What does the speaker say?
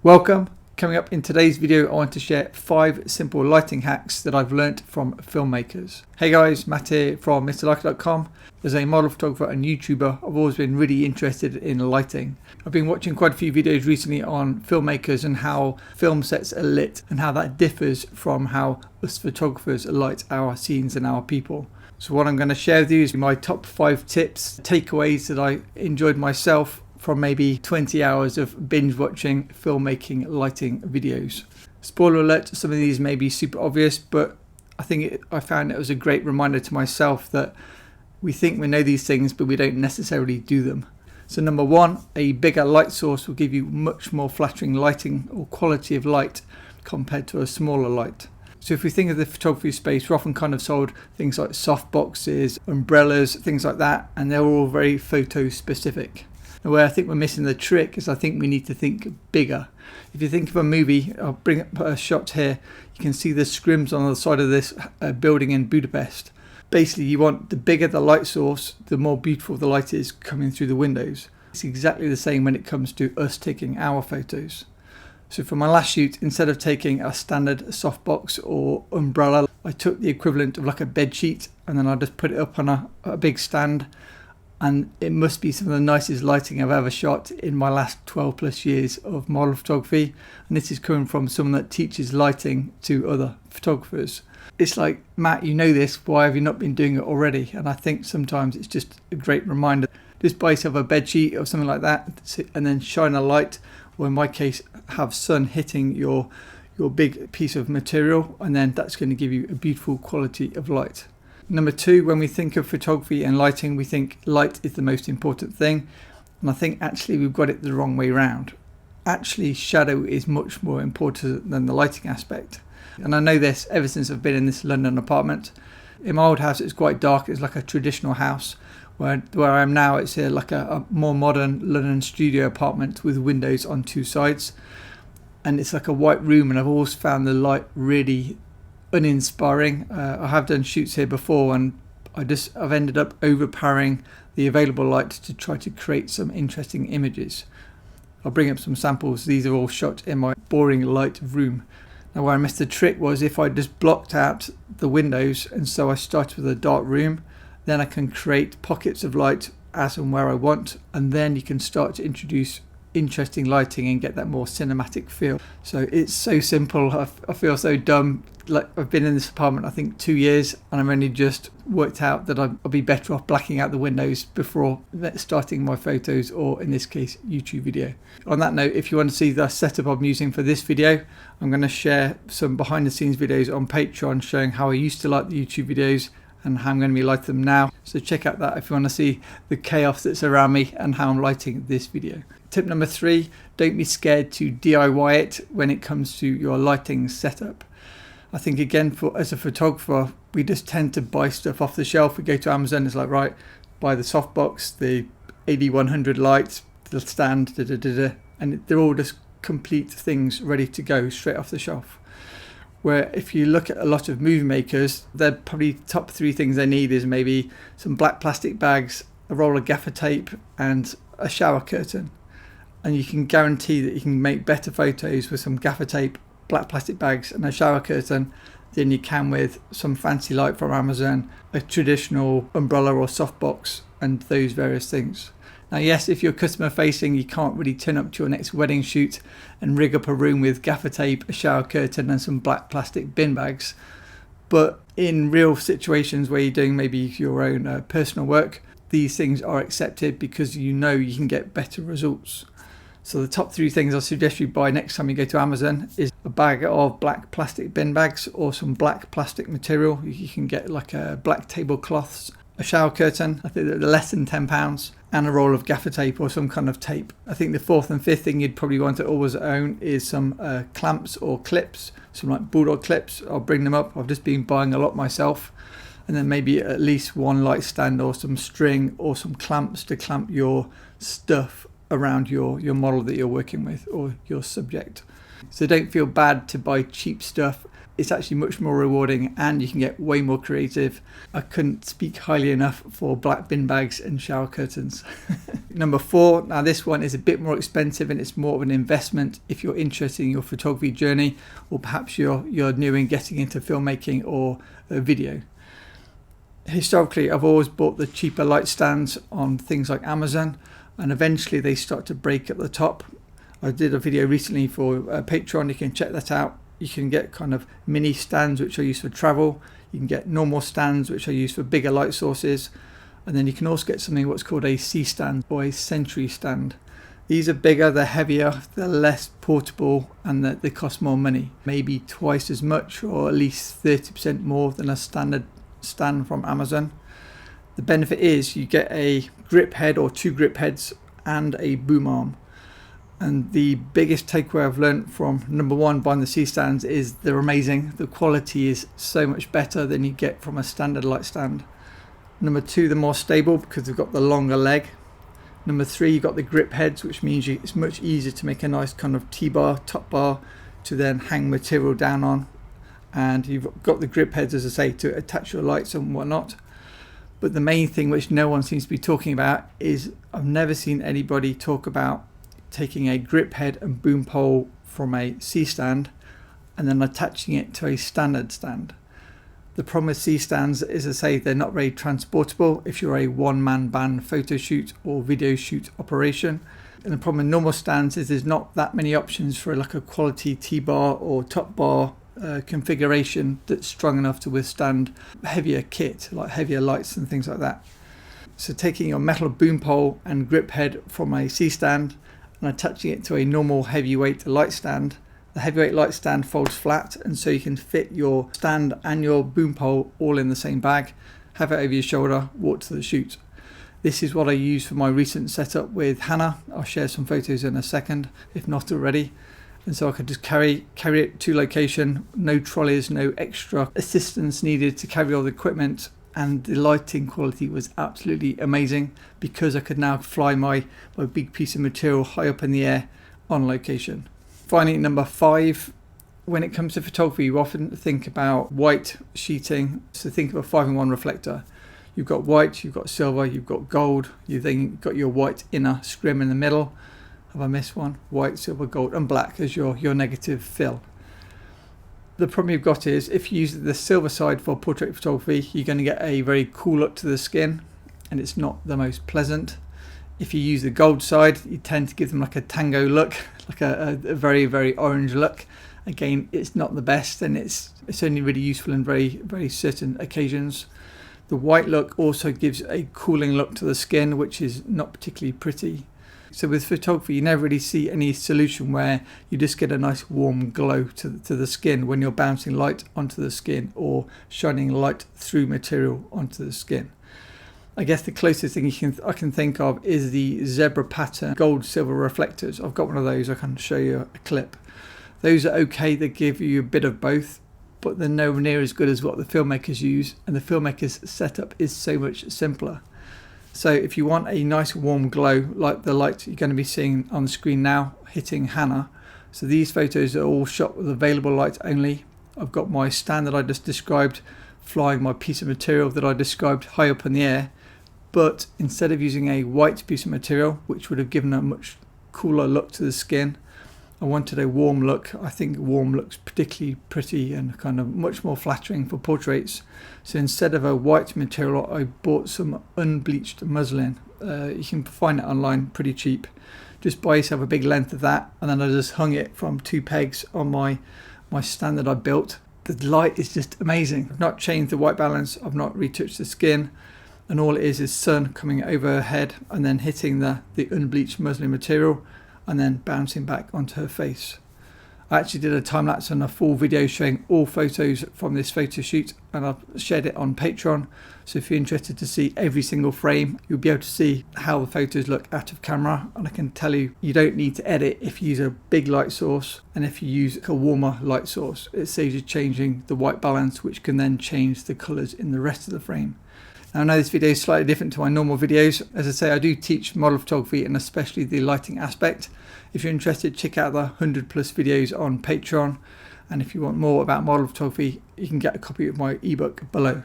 Welcome. Coming up in today's video, I want to share 5 simple lighting hacks that I've learnt from filmmakers. Hey guys, Matt here from MrLeica.com. As a model photographer and YouTuber, I've always been really interested in lighting. I've been watching quite a few videos recently on filmmakers and how film sets are lit and how that differs from how us photographers light our scenes and our people. So what I'm going to share with you is my top 5 tips, takeaways that I enjoyed myself from maybe 20 hours of binge watching filmmaking lighting videos. Spoiler alert, some of these may be super obvious, but I found it was a great reminder to myself that we think we know these things, but we don't necessarily do them. So number 1, a bigger light source will give you much more flattering lighting or quality of light compared to a smaller light. So if we think of the photography space, we're often kind of sold things like soft boxes, umbrellas, things like that, and they're all very photo specific. And where I think we're missing the trick is I think we need to think bigger. If you think of a movie, I'll bring up a shot here. You can see the scrims on the side of this building in Budapest. Basically, you want the bigger the light source, the more beautiful the light is coming through the windows. It's exactly the same when it comes to us taking our photos. So for my last shoot, instead of taking a standard softbox or umbrella, I took the equivalent of like a bed sheet and then I just put it up on a big stand. And it must be some of the nicest lighting I've ever shot in my last 12 plus years of model photography. And this is coming from someone that teaches lighting to other photographers. It's like, Matt, you know this, why have you not been doing it already? And I think sometimes it's just a great reminder. Just buy yourself a bed sheet or something like that and then shine a light, or in my case, have sun hitting your big piece of material, and then that's going to give you a beautiful quality of light. Number 2, when we think of photography and lighting, we think light is the most important thing. And I think actually we've got it the wrong way around. Actually, shadow is much more important than the lighting aspect. And I know this ever since I've been in this London apartment. In my old house, it's quite dark. It's like a traditional house. Where I am now, it's like a more modern London studio apartment with windows on 2 sides. And it's like a white room, and I've always found the light really uninspiring. I have done shoots here before and I've ended up overpowering the available light to try to create some interesting images. I'll bring up some samples. These are all shot in my boring light room. Now where I missed the trick was if I just blocked out the windows, and so I started with a dark room, then I can create pockets of light as and where I want, and then you can start to introduce interesting lighting and get that more cinematic feel. So it's so simple. I feel so dumb. Like, I've been in this apartment I think 2 years, and I've only just worked out that I'll be better off blacking out the windows before starting my photos, or in this case YouTube video. On that note, if you want to see the setup I'm using for this video, I'm going to share some behind the scenes videos on Patreon showing how I used to light the YouTube videos and how I'm going to be lighting them now. So check out that if you want to see the chaos that's around me and how I'm lighting this video. Tip number 3, don't be scared to DIY it when it comes to your lighting setup. I think again, as a photographer, we just tend to buy stuff off the shelf. We go to Amazon, it's like, right, buy the softbox, the AD100 light, the stand, and they're all just complete things ready to go straight off the shelf. Where if you look at a lot of movie makers, their probably top 3 things they need is maybe some black plastic bags, a roll of gaffer tape, and a shower curtain. And you can guarantee that you can make better photos with some gaffer tape, black plastic bags, and a shower curtain than you can with some fancy light from Amazon, a traditional umbrella or softbox, and those various things. Now yes, if you're customer facing, you can't really turn up to your next wedding shoot and rig up a room with gaffer tape, a shower curtain and some black plastic bin bags. But in real situations where you're doing maybe your own personal work, these things are accepted because you know you can get better results. So the top 3 things I suggest you buy next time you go to Amazon is a bag of black plastic bin bags or some black plastic material. You can get like black tablecloths, a shower curtain, I think they're less than £10, and a roll of gaffer tape or some kind of tape. I think the 4th and 5th thing you'd probably want to always own is some clamps or clips, some like bulldog clips. I'll bring them up. I've just been buying a lot myself. And then maybe at least one light stand or some string or some clamps to clamp your stuff around your model that you're working with or your subject. So don't feel bad to buy cheap stuff. it's actually much more rewarding and you can get way more creative. I couldn't speak highly enough for black bin bags and shower curtains. Number 4, now this one is a bit more expensive and it's more of an investment if you're interested in your photography journey, or perhaps you're new in getting into filmmaking or video. Historically, I've always bought the cheaper light stands on things like Amazon, and eventually they start to break at the top. I did a video recently for Patreon, you can check that out. You can get kind of mini stands which are used for travel. You can get normal stands which are used for bigger light sources. And then you can also get something what's called a C stand or a Century stand. These are bigger, they're heavier, they're less portable, and they cost more money. Maybe twice as much or at least 30% more than a standard stand from Amazon. The benefit is you get a grip head or 2 grip heads and a boom arm. And the biggest takeaway I've learned from number 1 buying the C stands is they're amazing. The quality is so much better than you get from a standard light stand. Number 2, they're more stable because they've got the longer leg. Number 3, you've got the grip heads, which means it's much easier to make a nice kind of T-bar, top bar to then hang material down on. And you've got the grip heads, as I say, to attach your lights and whatnot. But the main thing which no one seems to be talking about is I've never seen anybody talk about taking a grip head and boom pole from a C stand and then attaching it to a standard stand. The problem with C stands is, as I say, they're not very transportable if you're a one-man band photo shoot or video shoot operation. And the problem with normal stands is there's not that many options for like a quality T-bar or top bar configuration that's strong enough to withstand heavier kit, like heavier lights and things like that. So taking your metal boom pole and grip head from a C stand and attaching it to a normal heavyweight light stand, the heavyweight light stand folds flat, and so you can fit your stand and your boom pole all in the same bag, have it over your shoulder, walk to the shoot. This is what I use for my recent setup with Hannah. I'll share some photos in a second, if not already. And so I could just carry it to location, no trolleys, no extra assistance needed to carry all the equipment. And the lighting quality was absolutely amazing because I could now fly my big piece of material high up in the air on location. Finally, number 5, when it comes to photography, you often think about white sheeting. So think of a 5-in-1 reflector. You've got white, you've got silver, you've got gold. You've then got your white inner scrim in the middle. Have I missed one? White, silver, gold, and black as your negative fill. The problem you've got is if you use the silver side for portrait photography, you're going to get a very cool look to the skin and it's not the most pleasant. If you use the gold side, you tend to give them like a tango look, like a very, very orange look. Again, it's not the best and it's only really useful in very, very certain occasions. The white look also gives a cooling look to the skin, which is not particularly pretty. So with photography, you never really see any solution where you just get a nice warm glow to the skin when you're bouncing light onto the skin or shining light through material onto the skin. I guess the closest thing I can think of is the zebra pattern gold silver reflectors. I've got one of those, I can show you a clip. Those are okay, they give you a bit of both, but they're nowhere near as good as what the filmmakers use, and the filmmakers' setup is so much simpler. So if you want a nice warm glow like the light you're going to be seeing on the screen now hitting Hannah, so these photos are all shot with available light only. I've got my stand that I just described flying my piece of material that I described high up in the air, but instead of using a white piece of material which would have given a much cooler look to the skin, I wanted a warm look. I think warm looks particularly pretty and kind of much more flattering for portraits. So instead of a white material, I bought some unbleached muslin. You can find it online pretty cheap. Just buy yourself a big length of that, and then I just hung it from 2 pegs on my stand that I built. The light is just amazing. I've not changed the white balance, I've not retouched the skin, and all it is sun coming overhead and then hitting the unbleached muslin material and then bouncing back onto her face. I actually did a time-lapse and a full video showing all photos from this photo shoot, and I've shared it on Patreon. So if you're interested to see every single frame, you'll be able to see how the photos look out of camera. And I can tell you, you don't need to edit if you use a big light source, and if you use a warmer light source, it saves you changing the white balance, which can then change the colors in the rest of the frame. Now, I know this video is slightly different to my normal videos. As I say, I do teach model photography and especially the lighting aspect. If you're interested, check out the 100+ videos on Patreon. And if you want more about model photography, you can get a copy of my ebook below.